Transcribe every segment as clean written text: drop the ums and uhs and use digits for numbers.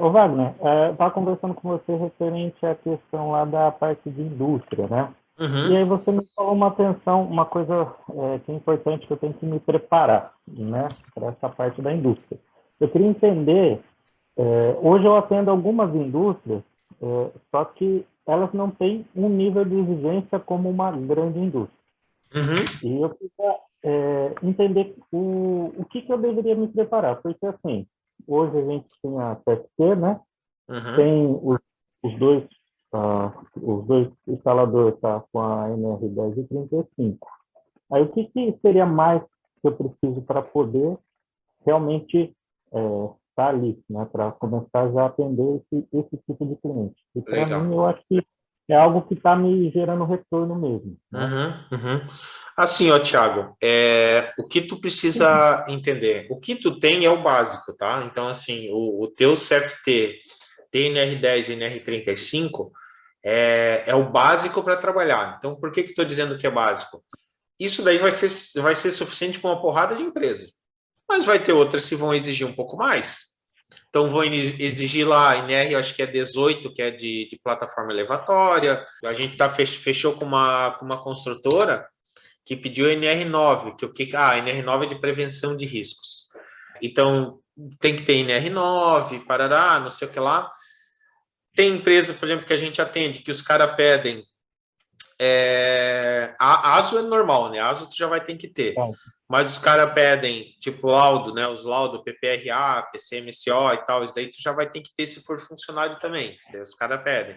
Ô Wagner, estava conversando com você referente à questão lá da parte de indústria, né? E Uhum, aí você me falou uma atenção, uma coisa que é importante, que eu tenho que me preparar, né, para essa parte da indústria. Eu queria entender, hoje eu atendo algumas indústrias, só que elas não têm um nível de exigência como uma grande indústria. uhum, E eu queria entender o que eu deveria me preparar, porque assim, hoje a gente tem a TFT, né? uhum. Tem os dois instaladores tá, com a NR10 e 35. Aí o que seria mais que eu preciso para poder realmente estar ali, né, para começar já a atender esse tipo de cliente? E para mim, Legal. eu acho que é algo que está me gerando retorno mesmo, né? Uhum, uhum. Assim, ó, Thiago, o que tu precisa entender? O que tu tem é o básico, tá? Então, assim, o teu CFT, TNR10 e NR35 é o básico para trabalhar. Então, por que estou dizendo que é básico? Isso daí vai ser suficiente para uma porrada de empresa, mas vai ter outras que vão exigir um pouco mais. Então, vou exigir lá NR, eu acho que é 18, que é de plataforma elevatória. A gente fechou com uma construtora que pediu NR9, NR9 é de prevenção de riscos. Então, tem que ter NR9, parará, não sei o que lá. Tem empresa, por exemplo, que a gente atende, que os caras pedem. A ASO é normal, né? A ASO tu já vai ter que ter. Então, Mas os caras pedem, tipo, laudo, né? Os laudos PPRA, PCMSO e tal, isso daí tu já vai ter que ter se for funcionário também. Isso daí os caras pedem.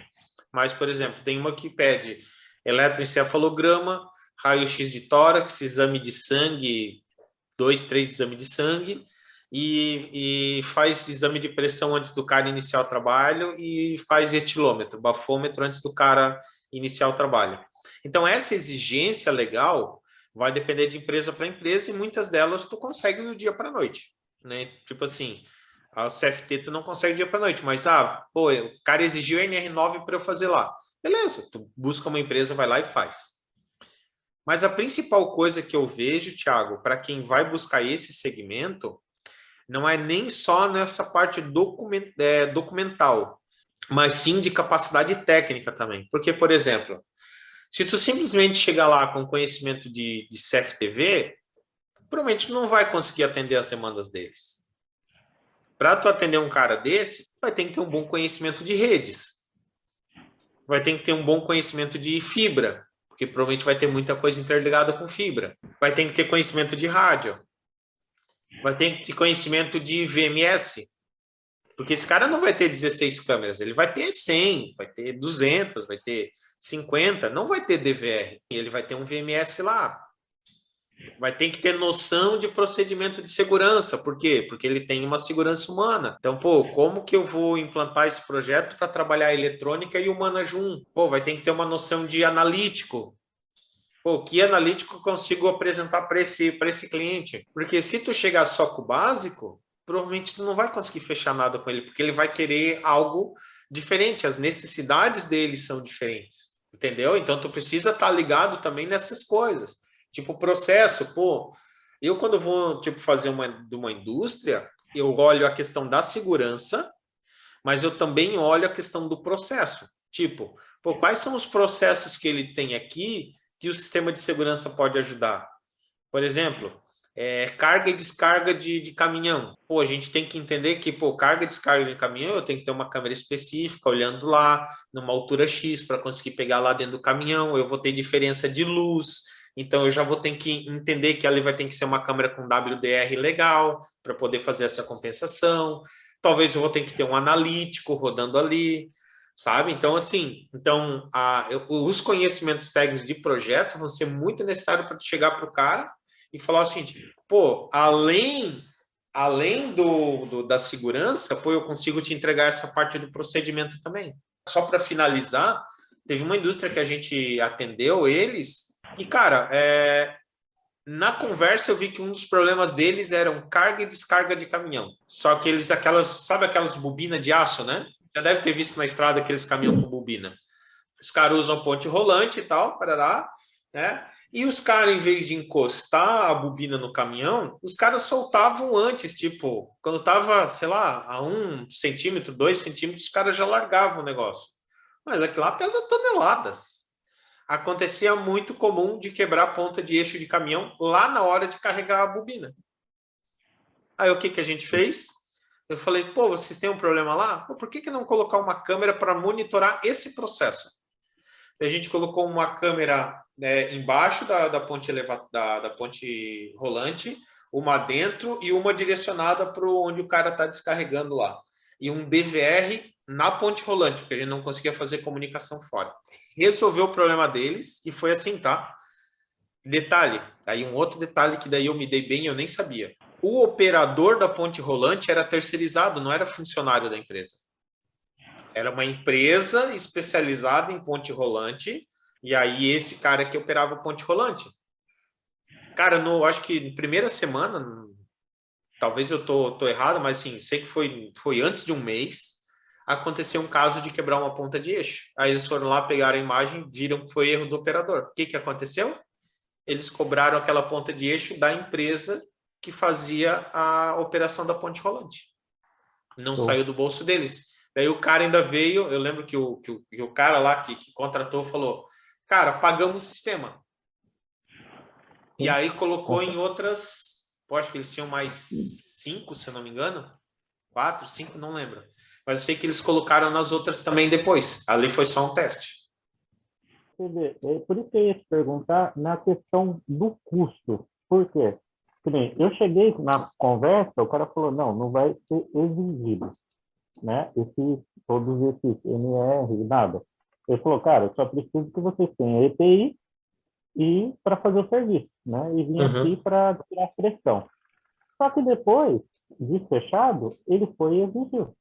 Mas, por exemplo, tem uma que pede eletroencefalograma, raio-x de tórax, exame de sangue, dois, três exames de sangue, e faz exame de pressão antes do cara iniciar o trabalho e faz etilômetro, bafômetro antes do cara iniciar o trabalho. Então, essa exigência legal vai depender de empresa para empresa e muitas delas tu consegue do dia para a noite, né? Tipo assim, a CFT tu não consegue do dia para a noite, mas pô, o cara exigiu NR9 para eu fazer lá. Beleza, tu busca uma empresa, vai lá e faz. Mas a principal coisa que eu vejo, Thiago, para quem vai buscar esse segmento, não é nem só nessa parte documental, mas sim de capacidade técnica também. Porque, por exemplo, se tu simplesmente chegar lá com conhecimento de CFTV, provavelmente não vai conseguir atender as demandas deles. Para tu atender um cara desse, vai ter que ter um bom conhecimento de redes, vai ter que ter um bom conhecimento de fibra, porque provavelmente vai ter muita coisa interligada com fibra. Vai ter que ter conhecimento de rádio, vai ter que ter conhecimento de VMS, porque esse cara não vai ter 16 câmeras, ele vai ter 100, vai ter 200, vai ter 50, não vai ter DVR, ele vai ter um VMS lá. Vai ter que ter noção de procedimento de segurança. Por quê? Porque ele tem uma segurança humana. Então, pô, como que eu vou implantar esse projeto para trabalhar eletrônica e humana junto? Pô, vai ter que ter uma noção de analítico. Pô, que analítico eu consigo apresentar para esse cliente? Porque se tu chegar só com o básico, provavelmente tu não vai conseguir fechar nada com ele, porque ele vai querer algo diferente. As necessidades dele são diferentes. Entendeu? Então tu precisa estar ligado também nessas coisas. Tipo, o processo, pô, eu quando vou tipo fazer de uma indústria, eu olho a questão da segurança, mas eu também olho a questão do processo. Tipo, pô, quais são os processos que ele tem aqui que o sistema de segurança pode ajudar? Por exemplo, carga e descarga de caminhão. Pô, a gente tem que entender que, pô, carga e descarga de caminhão, eu tenho que ter uma câmera específica olhando lá, numa altura X, para conseguir pegar lá dentro do caminhão. Eu vou ter diferença de luz, então eu já vou ter que entender que ali vai ter que ser uma câmera com WDR legal para poder fazer essa compensação. Talvez eu vou ter que ter um analítico rodando ali, sabe? Então, assim, os conhecimentos técnicos de projeto vão ser muito necessários para chegar para o cara e falar o seguinte, pô, além da segurança, pô, eu consigo te entregar essa parte do procedimento também. Só para finalizar, teve uma indústria que a gente atendeu eles e, cara, na conversa eu vi que um dos problemas deles eram carga e descarga de caminhão. Só que eles, sabe aquelas bobinas de aço, né? Já deve ter visto na estrada aqueles caminhões com bobina. Os caras usam ponte rolante e tal, parará, né? E os caras, em vez de encostar a bobina no caminhão, os caras soltavam antes, tipo, quando tava, sei lá, a 1 centímetro, 2 centímetros, os caras já largavam o negócio. Mas aquilo lá pesa toneladas. Acontecia muito comum de quebrar a ponta de eixo de caminhão lá na hora de carregar a bobina. Aí o que que a gente fez? Eu falei, pô, vocês têm um problema lá? Pô, por que que não colocar uma câmera para monitorar esse processo? A gente colocou uma câmera, né, embaixo da ponte da ponte rolante, uma dentro e uma direcionada para onde o cara está descarregando lá. E um DVR na ponte rolante, porque a gente não conseguia fazer comunicação fora. Resolveu o problema deles e foi assim, tá? Detalhe, aí um outro detalhe que daí eu me dei bem, eu nem sabia. O operador da ponte rolante era terceirizado, não era funcionário da empresa. Era uma empresa especializada em ponte rolante, e aí esse cara que operava o ponte rolante. Cara, acho que na primeira semana, talvez eu tô errado, mas assim, sei que foi antes de um mês, aconteceu um caso de quebrar uma ponta de eixo. Aí eles foram lá, pegaram a imagem, viram que foi erro do operador. O que que aconteceu? Eles cobraram aquela ponta de eixo da empresa que fazia a operação da ponte rolante. Não saiu do bolso deles. Daí o cara ainda veio, eu lembro que o cara lá que contratou falou, cara, pagamos o sistema. E aí colocou em outras, eu acho que eles tinham mais 5, se eu não me engano, 4, 5, não lembro. Mas eu sei que eles colocaram nas outras também depois. Ali foi só um teste. Por isso que eu ia te perguntar na questão do custo. Por quê? Eu cheguei na conversa, o cara falou, não vai ser exigido, né? Todos esses NR, nada. Ele falou, cara, eu só preciso que vocês tenham EPI e para fazer o serviço, né? E vim aqui para tirar a pressão. Só que depois de fechado, ele foi e exigiu.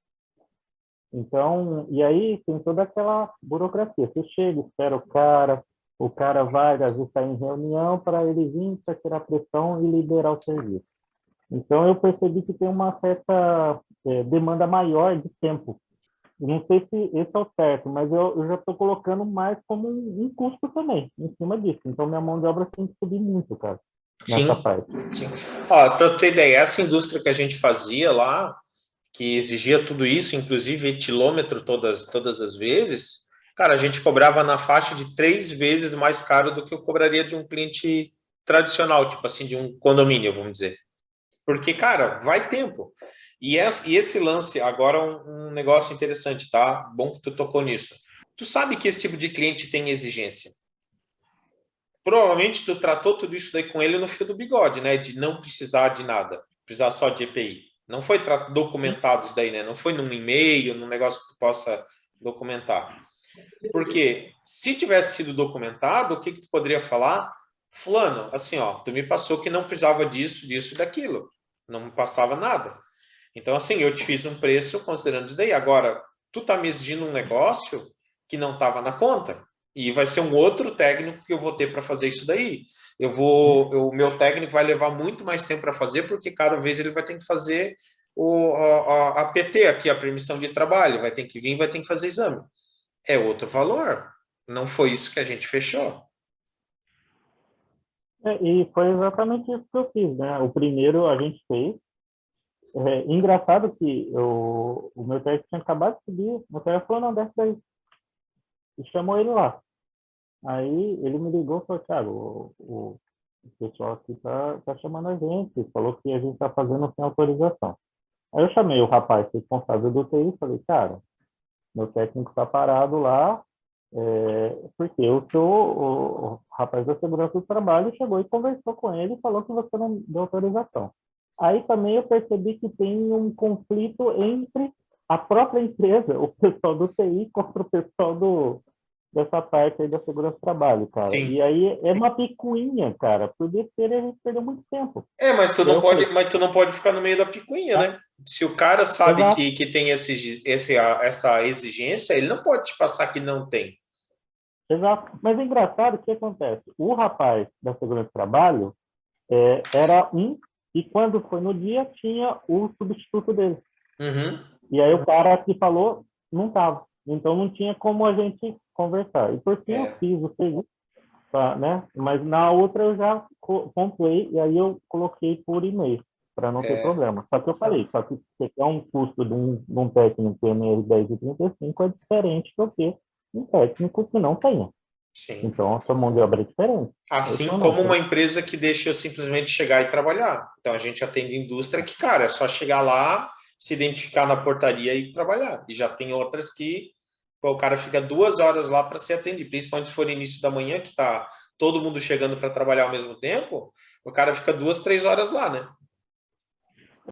Então, e aí tem toda aquela burocracia. Você chega, espera o cara vai, às vezes está em reunião para ele vir para tirar pressão e liberar o serviço. Então, eu percebi que tem uma certa demanda maior de tempo. Não sei se esse é o certo, mas eu já estou colocando mais como um custo também, em cima disso. Então, minha mão de obra tem que subir muito, cara, nessa parte. Sim. Ó, para ter ideia, essa indústria que a gente fazia lá, que exigia tudo isso, inclusive etilômetro todas as vezes, cara, a gente cobrava na faixa de 3 vezes mais caro do que eu cobraria de um cliente tradicional, tipo assim, de um condomínio, vamos dizer. Porque, cara, vai tempo. E esse lance, agora um negócio interessante, tá? Bom que tu tocou nisso. Tu sabe que esse tipo de cliente tem exigência. Provavelmente tu tratou tudo isso daí com ele no fio do bigode, né? De não precisar de nada, precisar só de EPI. Não foi documentado isso daí, né? Não foi num e-mail, num negócio que tu possa documentar. Porque se tivesse sido documentado, o que tu poderia falar? Fulano, assim, ó, tu me passou que não precisava disso, disso e daquilo. Não me passava nada. Então, assim, eu te fiz um preço considerando isso daí. Agora, tu tá me exigindo um negócio que não estava na conta. E vai ser um outro técnico que eu vou ter para fazer isso daí. O meu técnico vai levar muito mais tempo para fazer, porque cada vez ele vai ter que fazer a PT aqui, a permissão de trabalho, vai ter que vir, vai ter que fazer exame. É outro valor. Não foi isso que a gente fechou. E foi exatamente isso que eu fiz, né? O primeiro a gente fez. Engraçado que o meu técnico tinha acabado de subir, o técnico falou, não, desce daí. E chamou ele lá. Aí ele me ligou e falou, Thiago, o pessoal aqui tá chamando a gente, falou que a gente está fazendo sem autorização. Aí eu chamei o rapaz responsável do TI e falei, cara, meu técnico está parado lá, porque o rapaz da segurança do trabalho chegou e conversou com ele e falou que você não deu autorização. Aí também eu percebi que tem um conflito entre a própria empresa, o pessoal do TI, contra o pessoal dessa parte aí da segurança do trabalho, cara. Sim. E aí é uma picuinha, cara. Por besteira a gente perdeu muito tempo. Mas tu não pode ficar no meio da picuinha, né? Se o cara sabe que tem essa exigência, ele não pode te passar que não tem. Exato. Mas é engraçado o que acontece. O rapaz da segurança do trabalho era e quando foi no dia, tinha o substituto dele. Uhum. E aí o cara que falou não estava. Então não tinha como a gente conversar. E por fim eu fiz o serviço. né? Mas na outra eu já pontuei e aí eu coloquei por e-mail, para não ter problema. Só que eu falei, só que você quer um custo de um técnico PNR 10 e 35 é diferente do que um técnico que não tenha. Sim. Então, a sua mão de obra é diferente. Assim como uma empresa que deixa eu simplesmente chegar e trabalhar. Então, a gente atende indústria que, cara, é só chegar lá, se identificar na portaria e trabalhar. E já tem outras que pô, o cara fica 2 horas lá para ser atendido, principalmente se for início da manhã, que tá todo mundo chegando para trabalhar ao mesmo tempo, o cara fica 2, 3 horas lá, né?